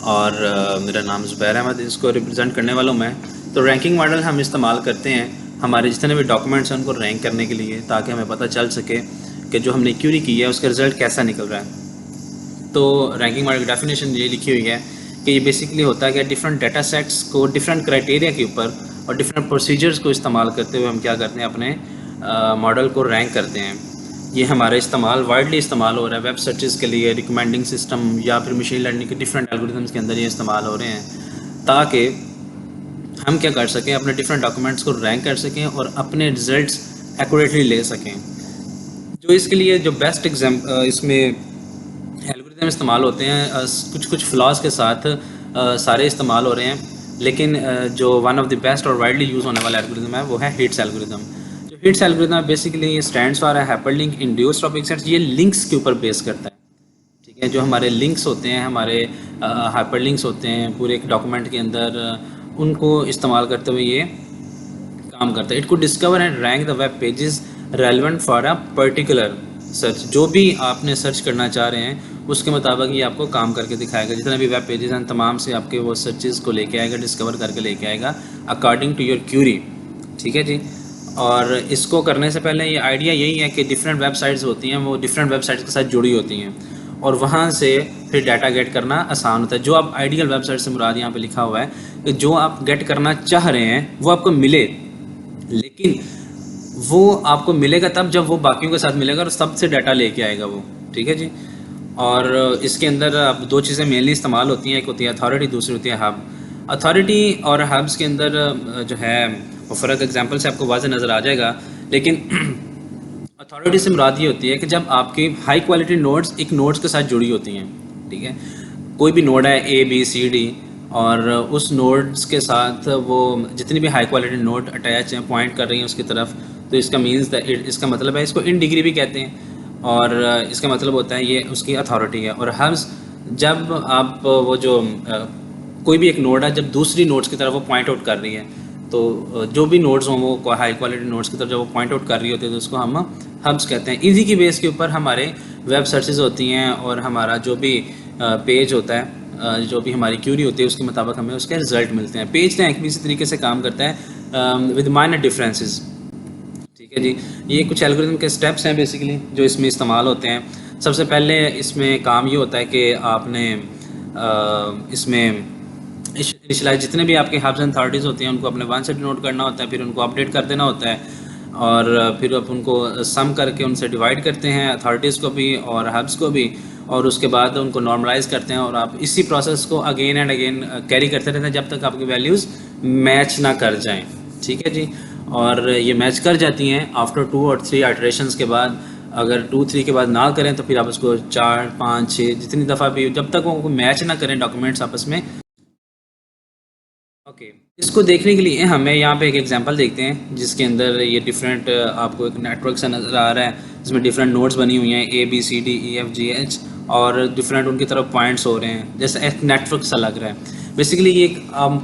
और मेरा नाम ज़ुबैर अहमद, इसको रिप्रेजेंट करने वाला हूँ मैं। तो रैंकिंग मॉडल हम इस्तेमाल करते हैं हमारे जितने भी डॉक्यूमेंट्स हैं उनको रैंक करने के लिए, ताकि हमें पता चल सके कि जो हमने क्यूरी की है उसका रिज़ल्ट कैसा निकल रहा है। तो रैंकिंग मॉडल की डेफिनेशन ये लिखी हुई है कि ये बेसिकली होता है कि डिफरेंट डाटा सेट्स को डिफरेंट क्राइटेरिया के ऊपर और डिफरेंट प्रोसीजर्स को इस्तेमाल करते हुए हम क्या करते हैं, अपने मॉडल को रैंक करते हैं। ये हमारा इस्तेमाल वाइडली इस्तेमाल हो रहा है वेब सर्चेस के लिए, रिकमेंडिंग सिस्टम या फिर मशीन लर्निंग के डिफरेंट एल्गोरिथम्स के अंदर ये इस्तेमाल हो रहे हैं, ताकि हम क्या कर सकें, अपने डिफरेंट डॉक्यूमेंट्स को रैंक कर सकें और अपने रिजल्ट्स एक्यूरेटली ले सकें। जो इसके लिए जो बेस्ट इसमें एल्गोरिथम इस्तेमाल होते हैं, कुछ कुछ फ्लॉज के साथ सारे इस्तेमाल हो रहे हैं, लेकिन जो वन ऑफ द बेस्ट और वाइडली यूज़ होने वाला एल्गोरिथम है वो है हिट्स एल्गोरिथम। जो हिट्स एल्गोरिथम बेसिकली ये स्टैंड्स फॉर है हाइपरलिंक इंड्यूस्ड टॉपिक सेट्स। ये लिंक्स के ऊपर बेस करता है, ठीक है। जो हमारे लिंक्स होते हैं, हमारे हाइपरलिंक्स होते हैं पूरे एक डॉक्यूमेंट के अंदर, उनको इस्तेमाल करते हुए ये काम करता है। It could discover and rank the web pages relevant for a particular search. जो भी आपने सर्च करना चाह रहे हैं उसके मुताबिक ये आपको काम करके दिखाएगा। जितने भी वेब पेजेस हैं तमाम से आपके वो सर्चेस को लेके आएगा, डिस्कवर करके लेके आएगा अकॉर्डिंग टू योर क्यूरी, ठीक है जी। और इसको करने से पहले ये आइडिया यही है कि डिफरेंट वेबसाइट्स होती हैं, वो डिफरेंट वेबसाइट्स के साथ जुड़ी होती हैं और वहाँ से फिर डाटा गेट करना आसान होता है। जो आप आइडियल वेबसाइट से मुराद यहाँ पे लिखा हुआ है कि जो आप गेट करना चाह रहे हैं वो आपको मिले, लेकिन वो आपको मिलेगा तब जब वो बाकियों के साथ मिलेगा और सबसे डाटा लेके आएगा वो, ठीक है जी। और इसके अंदर अब दो चीज़ें मेनली इस्तेमाल होती हैं, एक होती है अथॉरिटी, दूसरी होती है हब। अथॉरिटी और हब्स के अंदर जो है वो फ़र्क एग्जांपल से आपको वाज़े नज़र आ जाएगा, लेकिन अथॉरिटी से मुराद ये होती है कि जब आपकी हाई क्वालिटी नोड्स एक नोड्स के साथ जुड़ी होती हैं, ठीक है। कोई भी नोड है ए बी सी डी और उस नोड्स के साथ वो जितनी भी हाई क्वालिटी नोड अटैच हैं, पॉइंट कर रही हैं उसकी तरफ, तो इसका मीन्स इसका मतलब है, इसको इन डिग्री भी कहते हैं और इसका मतलब होता है ये उसकी अथॉरिटी है। और हब्स, जब आप वो जो कोई भी एक नोड है जब दूसरी नोड्स की तरफ वो पॉइंट आउट कर रही है, तो जो भी नोड्स हों वो हाई क्वालिटी नोड्स की तरफ जब वो पॉइंट आउट कर रही होती है तो उसको हम हब्स कहते हैं। इसी की बेस के ऊपर हमारे वेब सर्चेज होती हैं और हमारा जो भी पेज होता है, जो भी हमारी क्यूरी होती है उसके मुताबिक हमें उसके रिजल्ट मिलते हैं। पेज रैंक भी इसी तरीके से काम करता है विद माइनर डिफरेंसेस, ठीक है जी। ये कुछ एल्गोरिथम के स्टेप्स हैं बेसिकली जो इसमें इस्तेमाल होते हैं। सबसे पहले इसमें काम ये होता है कि आपने इसमें इनिशियलाइज जितने भी आपके हब्स एंड अथॉरिटीज़ होती हैं उनको अपने वन से डिनोट करना होता है, फिर उनको अपडेट कर देना होता है और फिर आप उनको सम करके उनसे डिवाइड करते हैं, अथॉरिटीज़ को भी और हब्स को भी, और उसके बाद उनको नॉर्मलाइज करते हैं और आप इसी प्रोसेस को अगेन एंड अगेन कैरी करते रहते हैं जब तक आपकी वैल्यूज़ मैच ना कर जाएं, ठीक है जी। और ये मैच कर जाती हैं आफ्टर 2 और 3 आइटरेशंस के बाद। अगर 2-3 के बाद ना करें तो फिर आप उसको 4, 5, 6 जितनी दफ़ा भी, जब तक वो मैच ना करें डॉक्यूमेंट्स आपस में। ओके, इसको देखने के लिए हमें यहाँ पे एक एग्जांपल देखते हैं जिसके अंदर ये डिफरेंट आपको एक नेटवर्क सा नज़र आ रहा है जिसमें डिफरेंट नोड्स बनी हुई हैं A B C D E F G H और डिफरेंट उनकी तरफ पॉइंट्स हो रहे हैं, जैसे एक नेटवर्क सा लग रहा है। बेसिकली ये एक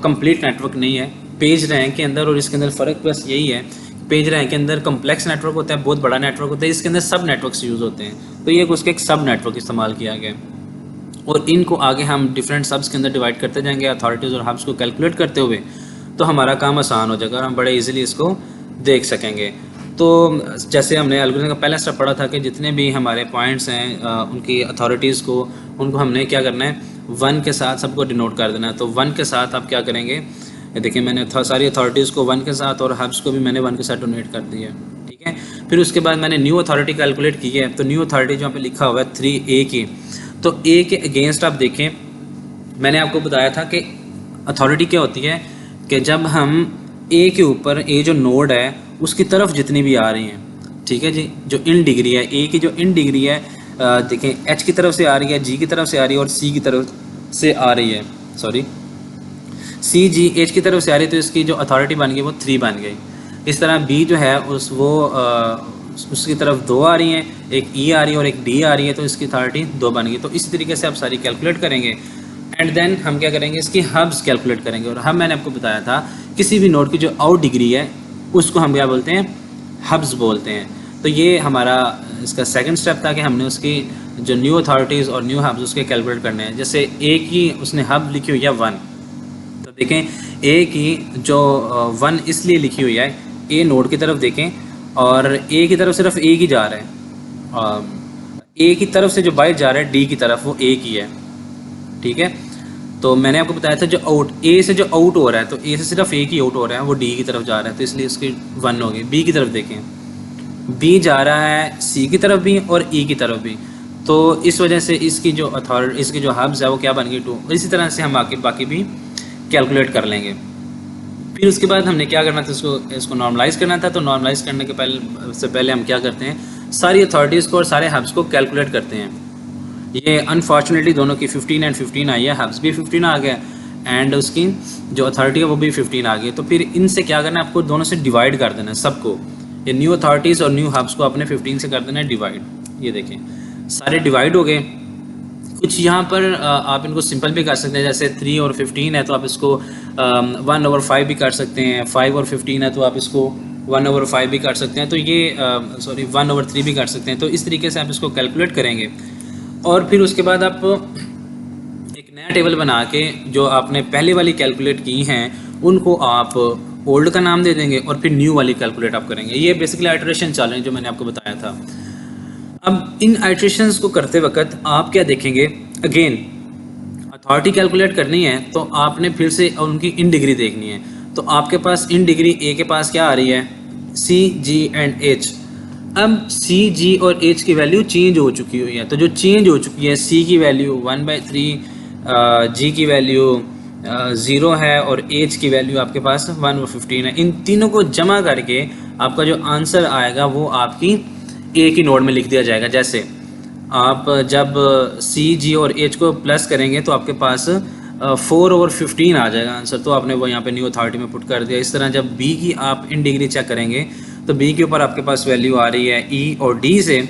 कंप्लीट नेटवर्क नहीं है पेज रैंक के अंदर, और इसके अंदर फ़र्क बस यही है, पेज रैंक के अंदर कम्प्लेक्स नेटवर्क होता है, बहुत बड़ा नेटवर्क होता है, इसके अंदर सब नेटवर्क्स यूज़ होते हैं, तो ये उसका एक सब नेटवर्क इस्तेमाल किया गया है और इनको आगे हम डिफरेंट सब्स के अंदर डिवाइड करते जाएंगे अथॉरिटीज़ और हब्स को कैलकुलेट करते हुए, तो हमारा काम आसान हो जाएगा और हम बड़े इजीली इसको देख सकेंगे। तो जैसे हमने एल्गोरिथम का पहला स्टेप पढ़ा था कि जितने भी हमारे पॉइंट्स हैं उनकी अथॉरिटीज़ को, उनको हमने क्या करना है, 1 के साथ सबको डिनोट कर देना है। तो 1 के साथ आप क्या करेंगे, देखिए मैंने सारी अथॉरिटीज़ को 1 के साथ और हब्स को भी मैंने 1 के साथ डोनेट कर दिया, ठीक है। फिर उसके बाद मैंने न्यू अथॉरिटी कैलकुलेट की है, तो न्यू अथॉरिटी जो यहाँ पे लिखा हुआ है 3A की, तो ए के अगेंस्ट आप देखें, मैंने आपको बताया था कि अथॉरिटी क्या होती है कि जब हम ए के ऊपर, ए जो नोड है उसकी तरफ जितनी भी आ रही हैं, ठीक है जी, जो इन डिग्री है ए की, जो इन डिग्री है देखें एच की तरफ से आ रही है, जी की तरफ से आ रही है और सी की तरफ से आ रही है, सॉरी सी जी एच की तरफ से आ रही है, तो इसकी जो अथॉरिटी बन गई वो 3 बन गई। इस तरह बी जो है उसकी तरफ 2 आ रही हैं, एक ई आ रही है और एक डी आ रही है, तो इसकी अथॉरिटी 2 बन गई। तो इसी तरीके से आप सारी कैलकुलेट करेंगे एंड देन हम क्या करेंगे, इसकी हब्स कैलकुलेट करेंगे। और हब मैंने आपको बताया था किसी भी नोड की जो आउट डिग्री है उसको हम क्या बोलते हैं, हब्स बोलते हैं। तो ये हमारा इसका सेकंड स्टेप था कि हमने उसकी जो न्यू अथॉरिटीज़ और न्यू हब्स उसके कैलकुलेट करने हैं। जैसे ए की उसने हब लिखी हुई है 1, तो देखें ए की जो 1 इसलिए लिखी हुई है, ए नोड की तरफ देखें और ए की तरफ सिर्फ ए की जा रहा है, ए की तरफ से जो बाइट जा रहा है डी की तरफ वो ए की है, ठीक है। तो मैंने आपको बताया था जो आउट ए से जो आउट हो रहा है, तो ए से सिर्फ ए की आउट हो रहा है, वो डी की तरफ जा रहा है, तो इसलिए इसकी 1 होगी। बी की तरफ देखें, बी जा रहा है सी की तरफ भी और ई की तरफ भी, तो इस वजह से इसकी जो इसकी जो हब्स है वो क्या बन गई 2। इसी तरह से हम बाकी भी कैलकुलेट कर लेंगे। फिर उसके बाद हमने क्या करना था, इसको नॉर्मलाइज करना था। तो नॉर्मलाइज करने के पहले हम क्या करते हैं, सारी अथॉरिटीज़ को और सारे हब्स को कैलकुलेट करते हैं। ये अनफॉर्चुनेटली दोनों की 15 एंड 15 आई है, हब्स भी 15 आ गया एंड उसकी जो अथॉरिटी है वो भी 15 आ गई। तो फिर इनसे क्या करना है, आपको दोनों से डिवाइड कर देना है सबको, ये न्यू अथॉरिटीज़ और न्यू हब्स को अपने 15 से कर देना है डिवाइड। ये देखें सारे डिवाइड हो गए। कुछ यहाँ पर आप इनको सिंपल भी कर सकते हैं, जैसे 3 और 15 है तो आप इसको 1/5 भी कर सकते हैं, 5 और 15 है तो आप इसको 1/5 भी कर सकते हैं, तो ये 1/3 भी कर सकते हैं। तो इस तरीके से आप इसको कैलकुलेट करेंगे और फिर उसके बाद आप एक नया टेबल बना के जो आपने पहले वाली कैलकुलेट की हैं उनको आप ओल्ड का नाम दे देंगे और फिर न्यू वाली कैलकुलेट आप करेंगे। ये बेसिकली आइटरेशन चल रहे हैं जो मैंने आपको बताया था। अब इन आइट्रेशंस को करते वक्त आप क्या देखेंगे, अगेन अथॉरिटी कैलकुलेट करनी है तो आपने फिर से उनकी इन डिग्री देखनी है। तो आपके पास इन डिग्री ए के पास क्या आ रही है, सी जी एंड एच। अब सी जी और एच की वैल्यू चेंज हो चुकी हुई है, तो जो चेंज हो चुकी है, सी की वैल्यू 1/3, जी की वैल्यू 0 है और एच की वैल्यू आपके पास 1/15 है। इन तीनों को जमा करके आपका जो आंसर आएगा वो आपकी ए की नोड में लिख दिया जाएगा। जैसे आप जब सी जी और एच को प्लस करेंगे तो आपके पास 4/15 आ जाएगा आंसर, तो आपने वो यहाँ पे न्यू अथॉरिटी में पुट कर दिया। इस तरह जब बी की आप इन डिग्री चेक करेंगे तो बी के ऊपर आपके पास वैल्यू आ रही है ई और डी से,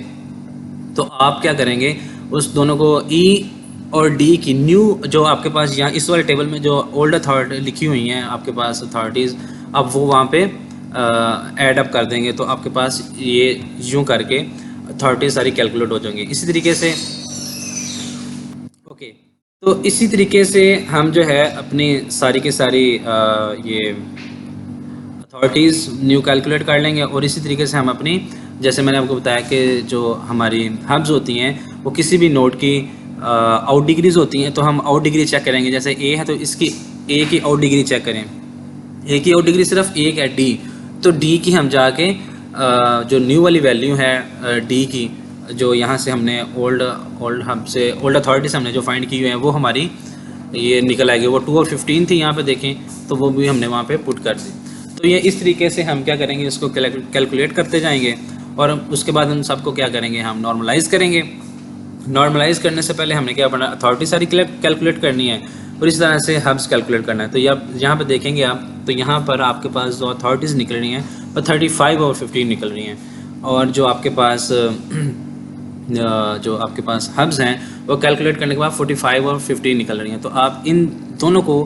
तो आप क्या करेंगे, उस दोनों को ई और डी की न्यू जो आपके पास यहाँ इस वाले टेबल में जो ओल्ड अथॉरिटी लिखी हुई हैं आपके पास अथॉरिटीज़, अब वो वहाँ पे ऐड अप कर देंगे, तो आपके पास ये यूँ करके अथॉरिटी सारी कैलकुलेट हो जाएंगी। इसी तरीके से ओके, तो इसी तरीके से हम जो है अपनी सारी की सारी ये अथॉरिटीज़ न्यू कैलकुलेट कर लेंगे और इसी तरीके से हम अपनी, जैसे मैंने आपको बताया कि जो हमारी हब्स होती हैं वो किसी भी नोड की आउट डिग्रीज होती हैं, तो हम आउट डिग्री चेक करेंगे। जैसे ए है तो इसकी ए की आउट डिग्री चेक करें, ए की आउट डिग्री सिर्फ एक है डी, तो डी की हम जाके जो न्यू वाली वैल्यू है डी की, जो यहाँ से हमने ओल्ड हब से ओल्ड अथॉरिटी से हमने जो फाइंड की हुई है वो हमारी ये निकल आएगी। वो 2 और 15 थी यहाँ पे देखें, तो वो भी हमने वहाँ पे पुट कर दी। तो ये इस तरीके से हम क्या करेंगे, इसको कैलकुलेट करते जाएंगे और उसके बाद हम सबको क्या करेंगे, हम नॉर्मलाइज़ करेंगे। नॉर्मलाइज़ करने से पहले हमने क्या पढ़ा, अथॉरिटी सारी कैलकुलेट करनी है और इस तरह से हब्स कैलकुलेट करना है। तो यहाँ पे देखेंगे आप, तो यहाँ पर आपके पास जो अथॉरिटीज़ निकल रही हैं वो 35 और 15 निकल रही हैं, और जो आपके पास हब्स हैं वो कैलकुलेट करने के बाद 45 और 15 निकल रही हैं। तो आप इन दोनों को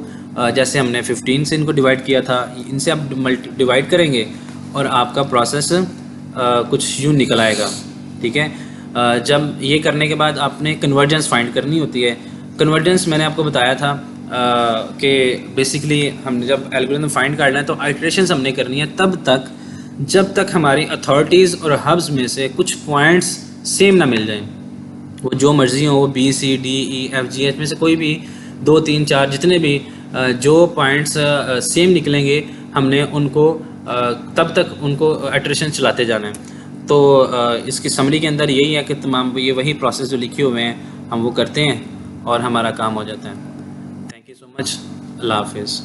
जैसे हमने 15 से इनको डिवाइड किया था, इनसे आप डिवाइड करेंगे और आपका प्रोसेस कुछ यूँ निकल आएगा, ठीक है। जब ये करने के बाद आपने कन्वर्जेंस फाइंड करनी होती है। कन्वर्जेंस मैंने आपको बताया था कि बेसिकली हमने जब एल्गोरिथम फाइंड करना है तो आइटरेशंस हमने करनी है तब तक जब तक हमारी अथॉरिटीज़ और हब्स में से कुछ पॉइंट्स सेम ना मिल जाएं। वो जो मर्जी हो, वो B C D E F G H में से कोई भी 2 3 4 जितने भी जो पॉइंट्स सेम निकलेंगे, हमने उनको तब तक उनको आइटरेशन चलाते जाना है। तो इसकी समरी के अंदर यही है कि तमाम ये वही प्रोसेस जो लिखे हुए हैं हम वो करते हैं और हमारा काम हो जाता है। थैंक यू सो मच, अल्लाह हाफिज़।